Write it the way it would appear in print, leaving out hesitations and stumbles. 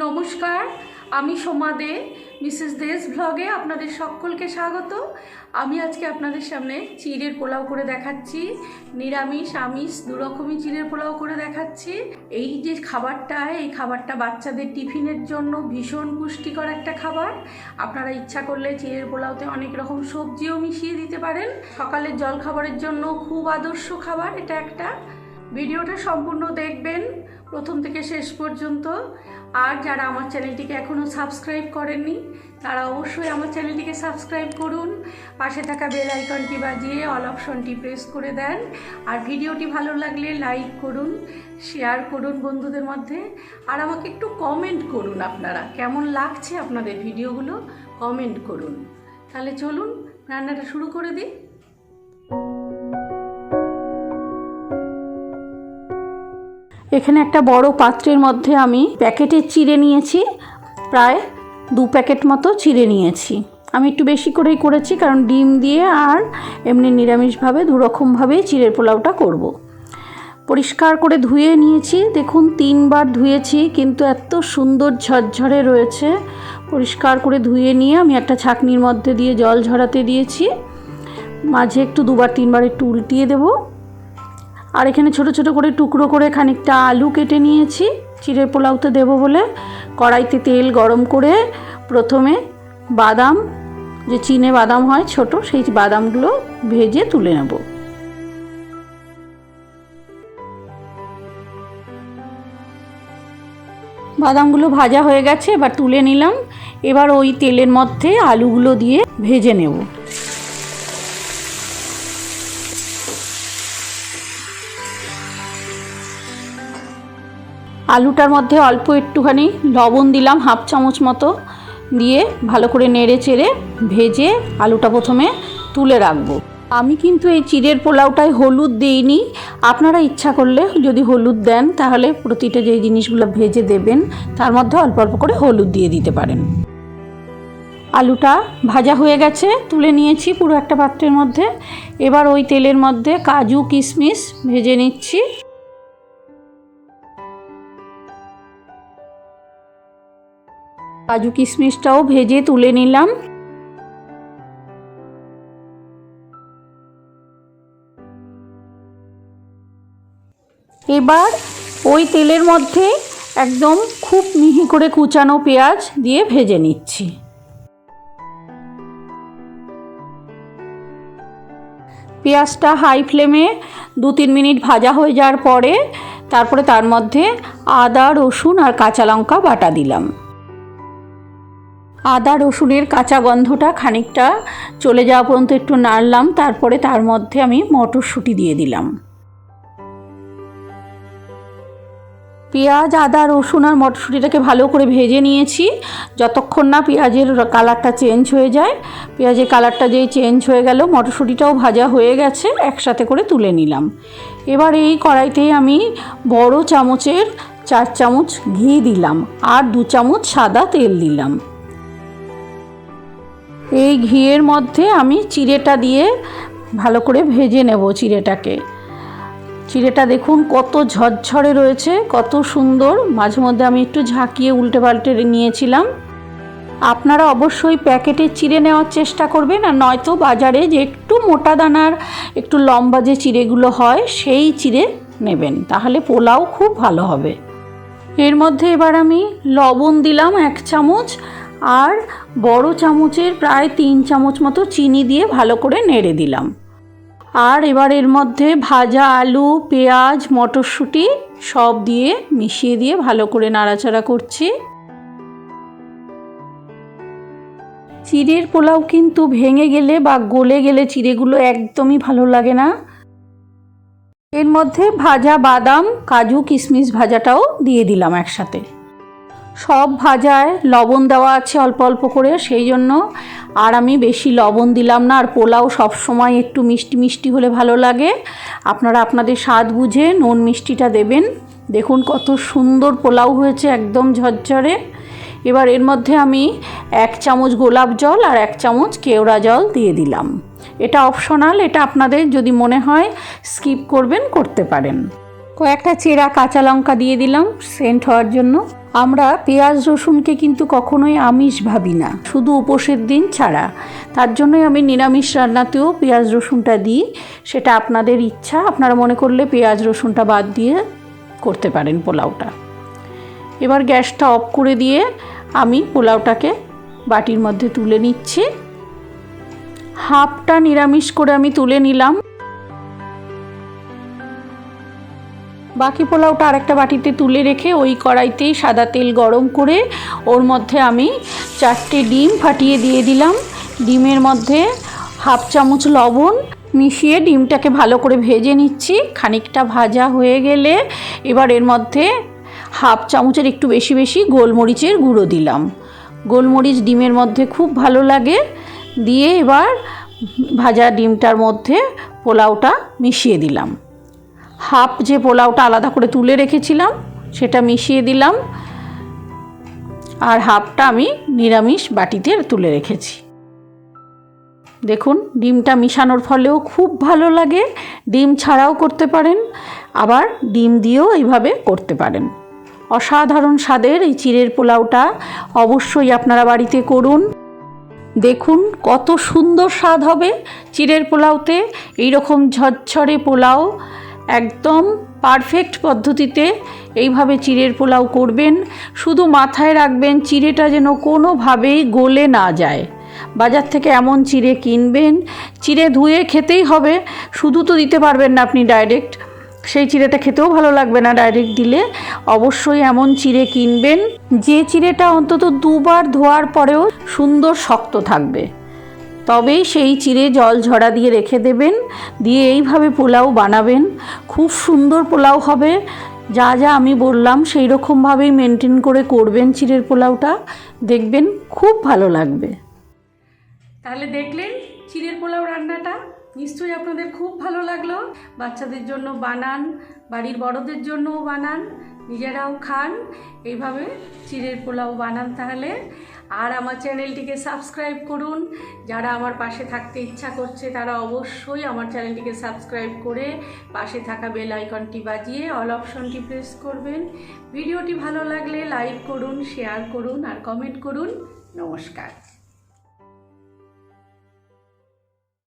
নমস্কার, আমি সোমা দে, মিসেস দেশ ব্লগে আপনাদের সকলকে স্বাগত। আমি আজকে আপনাদের সামনে চিড়ের পোলাও করে দেখাচ্ছি। নিরামিষ আমিষ দুরকমই চিড়ের পোলাও করে দেখাচ্ছি। এই যে খাবারটা, এই খাবারটা বাচ্চাদের টিফিনের জন্য ভীষণ পুষ্টিকর একটা খাবার। আপনারা ইচ্ছা করলে চিড়ের পোলাওতে অনেক রকম সবজিও মিশিয়ে দিতে পারেন। সকালের জলখাবারের জন্য খুব আদর্শ খাবার এটা একটা। ভিডিওটা সম্পূর্ণ দেখবেন প্রথম থেকে শেষ পর্যন্ত। আর যারা আমার চ্যানেলটিকে এখনও সাবস্ক্রাইব করেননি তারা অবশ্যই আমার চ্যানেলটিকে সাবস্ক্রাইব করুন, পাশে থাকা বেল আইকনটি বাজিয়ে অল অপশনটি প্রেস করে দেন। আর ভিডিওটি ভালো লাগলে লাইক করুন, শেয়ার করুন বন্ধুদের মধ্যে, আর আমাকে একটু কমেন্ট করুন আপনারা কেমন লাগছে আপনাদের ভিডিওগুলো, কমেন্ট করুন। তাহলে চলুন রান্নাটা শুরু করে দিই। এখানে একটা বড় পাত্রের মধ্যে আমি প্যাকেটের চিড়ে নিয়েছি, প্রায় 2 প্যাকেট মতো চিড়ে নিয়েছি। আমি একটু বেশি করেই করেছি কারণ ডিম দিয়ে আর এমনি নিরামিষভাবে দুরকমভাবেই চিড়ের পোলাওটা করব। পরিষ্কার করে ধুয়ে নিয়েছি, দেখুন 3 বার ধুয়েছি কিন্তু এত সুন্দর ঝরঝরে রয়েছে। পরিষ্কার করে ধুয়ে নিয়ে আমি একটা ছাঁকনির মধ্যে দিয়ে জল ঝরাতে দিয়েছি, মাঝে একটু 2-3 বার একটু উল্টিয়ে দেবো। আর এখানে ছোট ছোট করে টুকরো করে খানিকটা আলু কেটে নিয়েছি চিড়ের পোলাওতে দেবো বলে। কড়াইতে তেল গরম করে প্রথমে বাদাম, যে চিনে বাদাম হয় ছোট, সেই বাদামগুলো ভেজে তুলে নেব। বাদামগুলো ভাজা হয়ে গেছে, এবার তুলে নিলাম। এবার ওই তেলের মধ্যে আলুগুলো দিয়ে ভেজে নেব। আলুটার মধ্যে অল্প একটুখানি লবণ দিলাম, 1/2 চামচ মতো দিয়ে ভালো করে নেড়ে চেড়ে ভেজে আলুটা প্রথমে তুলে রাখবো। আমি কিন্তু এই চিড়ের পোলাওটায় হলুদ দিইনি। আপনারা ইচ্ছা করলে যদি হলুদ দেন তাহলে প্রতিটা যেই জিনিসগুলো ভেজে দেবেন তার মধ্যে অল্প অল্প করে হলুদ দিয়ে দিতে পারেন। আলুটা ভাজা হয়ে গেছে, তুলে নিয়েছি পুরো একটা পাত্রের মধ্যে। এবার ওই তেলের মধ্যে কাজু কিশমিশ ভেজে নিচ্ছি। কাজু কিশমিশটাও ভেজে তুলে নিলাম। এবার ওই তেলের মধ্যে একদম খুব মিহি করে কুচানো পেঁয়াজ দিয়ে ভেজে নিচ্ছি। পেঁয়াজটা হাই ফ্লেমে 2-3 মিনিট ভাজা হয়ে যাওয়ার পরে তারপরে তার মধ্যে আদা রসুন আর কাঁচা লঙ্কা বাটা দিলাম। আদা রসুনের কাঁচা গন্ধটা খানিকটা চলে যাওয়া পর্যন্ত একটু নাড়লাম, তারপরে তার মধ্যে আমি মটরশুঁটি দিয়ে দিলাম। পেঁয়াজ আদা রসুন আর মটরশুঁটিটাকে ভালো করে ভেজে নিয়েছি যতক্ষণ না পেঁয়াজের কালারটা চেঞ্জ হয়ে যায়। পেঁয়াজের কালারটা যেই চেঞ্জ হয়ে গেল, মটরশুঁটিটাও ভাজা হয়ে গেছে, একসাথে করে তুলে নিলাম। এবার এই কড়াইতে আমি বড় চামচের 4 চামচ ঘি দিলাম আর 2 চামচ সাদা তেল দিলাম। এই ঘিয়ের মধ্যে আমি চিড়েটা দিয়ে ভালো করে ভেজে নেব। চিড়েটা দেখুন কত ঝরঝরে রয়েছে, কত সুন্দর। মাঝে মধ্যে আমি একটু ঝাঁকিয়ে উল্টে পাল্টে নিয়েছিলাম। আপনারা অবশ্যই প্যাকেটের চিড়ে নেওয়ার চেষ্টা করবেন, আর নয়তো বাজারে যে একটু মোটা দানার একটু লম্বা যে চিড়েগুলো হয় সেই চিড়ে নেবেন, তাহলে পোলাও খুব ভালো হবে। এর মধ্যে এবার আমি লবণ দিলাম 1 চামচ আর বড় চামচের প্রায় 3 চামচ মতো চিনি দিয়ে ভালো করে নেড়ে দিলাম। আর এবার এর মধ্যে ভাজা আলু, পেঁয়াজ, মটরশুঁটি সব দিয়ে মিশিয়ে দিয়ে ভালো করে নাড়াচাড়া করছি। চিড়ের পোলাও কিন্তু ভেঙে গেলে বা গলে গেলে চিড়েগুলো একদমই ভালো লাগে না। এর মধ্যে ভাজা বাদাম, কাজু কিশমিশ ভাজাটাও দিয়ে দিলাম একসাথে। সব ভাজায় লবণ দেওয়া আছে অল্প অল্প করে, সেই জন্য আর আমি বেশি লবণ দিলাম না। আর পোলাও সব সময় একটু মিষ্টি মিষ্টি হলে ভালো লাগে। আপনারা আপনাদের স্বাদ বুঝে নুন মিষ্টিটা দেবেন। দেখুন কত সুন্দর পোলাও হয়েছে, একদম ঝরঝরে। এবার এর মধ্যে আমি 1 চামচ গোলাপ জল আর 1 চামচ কেওড়া জল দিয়ে দিলাম। এটা অপশনাল, এটা আপনাদের যদি মনে হয় স্কিপ করবেন করতে পারেন। কয়েকটা চেরা কাঁচা লঙ্কা দিয়ে দিলাম সেন্ট হওয়ার জন্য। আমরা পেঁয়াজ রসুনকে কিন্তু কখনোই আমিষ ভাবি না, শুধু উপোসের দিন ছাড়া। তার জন্যই আমি নিরামিষ রান্নাতেও পেঁয়াজ রসুনটা দিই। সেটা আপনাদের ইচ্ছা, আপনারা মনে করলে পেঁয়াজ রসুনটা বাদ দিয়ে করতে পারেন পোলাওটা। এবার গ্যাসটা অফ করে দিয়ে আমি পোলাওটাকে বাটির মধ্যে তুলে নিচ্ছি। হাফটা নিরামিষ করে আমি তুলে নিলাম। বাকি পোলাওটা আরেকটা বাটিতে তুলে রেখে ওই কড়াইতেই সাদা তেল গরম করে ওর মধ্যে আমি 4টে ডিম ফাটিয়ে দিয়ে দিলাম। ডিমের মধ্যে হাফ চামচ লবণ মিশিয়ে ডিমটাকে ভালো করে ভেজে নিচ্ছি। খানিকটা ভাজা হয়ে গেলে এবার এর মধ্যে হাফ চামচের একটু বেশি বেশি গোলমরিচের গুঁড়ো দিলাম। গোলমরিচ ডিমের মধ্যে খুব ভালো লাগে। দিয়ে এবার ভাজা ডিমটার মধ্যে পোলাওটা মিশিয়ে দিলাম। হাফ যে পোলাওটা আলাদা করে তুলে রেখেছিলাম সেটা মিশিয়ে দিলাম, আর হাফটা আমি নিরামিষ বাটিতে তুলে রেখেছি। দেখুন ডিমটা মিশানোর ফলেও খুব ভালো লাগে। ডিম ছাড়াও করতে পারেন, আবার ডিম দিয়েও এইভাবে করতে পারেন। অসাধারণ স্বাদের এই চিড়ের পোলাওটা অবশ্যই আপনারা বাড়িতে করুন। দেখুন কত সুন্দর স্বাদ হবে চিড়ের পোলাওতে। এইরকম ঝরঝরে পোলাও একদম পারফেক্ট পদ্ধতিতে এইভাবে চিড়ের পোলাও করবেন। শুধু মাথায় রাখবেন চিড়েটা যেন কোনোভাবেই গলে না যায়। বাজার থেকে এমন চিড়ে কিনবেন, চিড়ে ধুয়ে খেতেই হবে, শুধু তো দিতে পারবেন না আপনি ডাইরেক্ট, সেই চিড়েটা খেতেও ভালো লাগবে না ডাইরেক্ট দিলে। অবশ্যই এমন চিড়ে কিনবেন যে চিড়েটা অন্তত দুবার ধোয়ার পরেও সুন্দর শক্ত থাকবে, তবেই সেই চিড়ে জল ঝরা দিয়ে রেখে দেবেন। দিয়ে এইভাবে পোলাও বানাবেন, খুব সুন্দর পোলাও হবে। যা যা আমি বললাম সেই রকমভাবেই মেনটেন করে করবেন চিড়ের পোলাওটা, দেখবেন খুব ভালো লাগবে। তাহলে দেখলেন চিড়ের পোলাও রান্নাটা, নিশ্চয়ই আপনাদের খুব ভালো লাগলো। বাচ্চাদের জন্য বানান, বাড়ির বড়দের জন্যও বানান, নিজেরাও খান। এইভাবে চিড়ের পোলাও বানান তাহলে। আর আমার চ্যানেলটিকে সাবস্ক্রাইব করুন। যারা আমার পাশে থাকতে ইচ্ছা করছে তারা অবশ্যই আমার চ্যানেলটিকে সাবস্ক্রাইব করে পাশে থাকা বেল আইকনটি বাজিয়ে অল অপশনটি প্রেস করবেন। ভিডিওটি ভালো লাগলে লাইক করুন, শেয়ার করুন আর কমেন্ট করুন। নমস্কার।